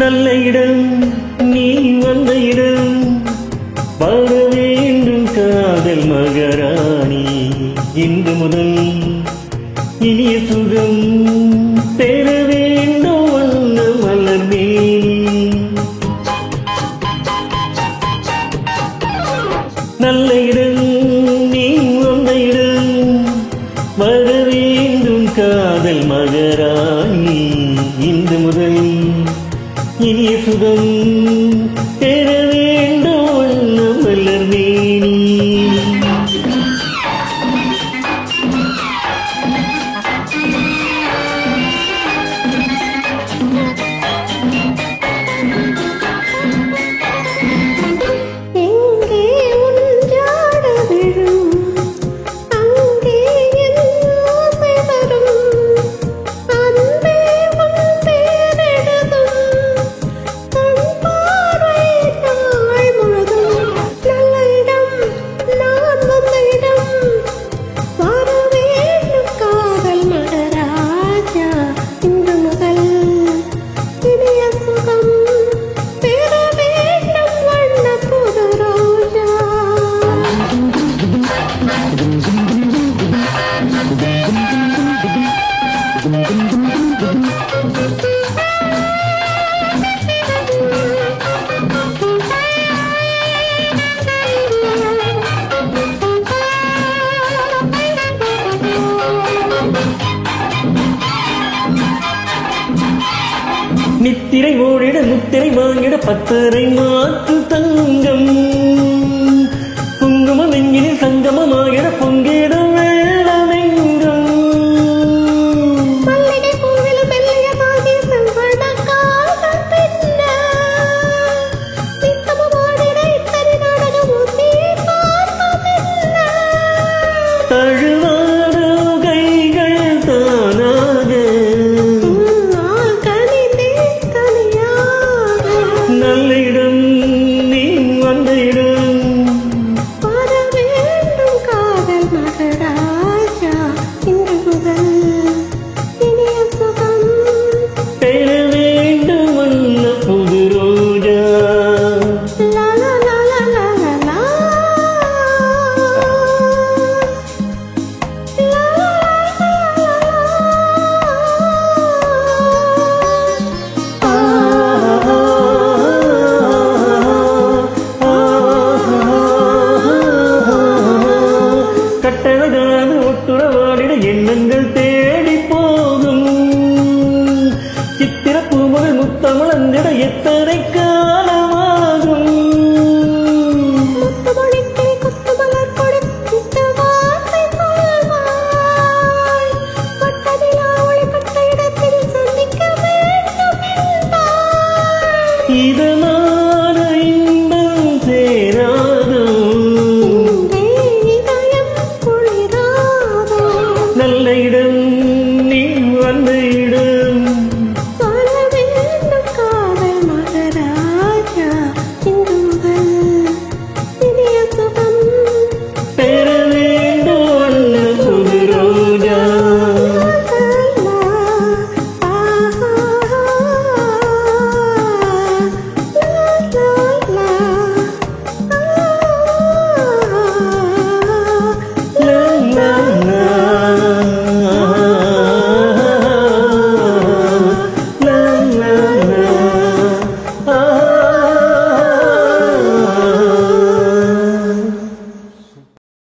நல்ல இடம் நீ வந்த இடம் வர வேண்டும் காதல் மகாராணி இன்று முதல் இனிய சுகம் பெற வேண்டும் வண்ண மலர்மே நல்ல இடம் நீ வந்த இடம் வர வேண்டும் காதல் மகாராணி இன்று முதல் இனிய சுகம் பெற வேண்டும் வண்ண மலர்மேனி நித்திரை ஓடிட முத்திரை வாங்கிட பத்தரை மாற்று தங்கம் குங்குமம் எங்கினில் சங்கமமாகிட பொங்கிட வெள்ளமெங்கும் தழுவாத கைகள் தானாக நல்ல இடம் நீ வந்த இடம் வர வேண்டும் காதல் மகராஜா இன்று முதல் இனிய சுகம் பெற வேண்டும் வண்ண புது ரோஜா லா லா லா லா லா லா லா கட்டழகான ஒட்டுறவாடிட எண்ணங்கள் தேடி போகும் சித்திர பூமுகள் முத்தமிழந்திட எத்தனை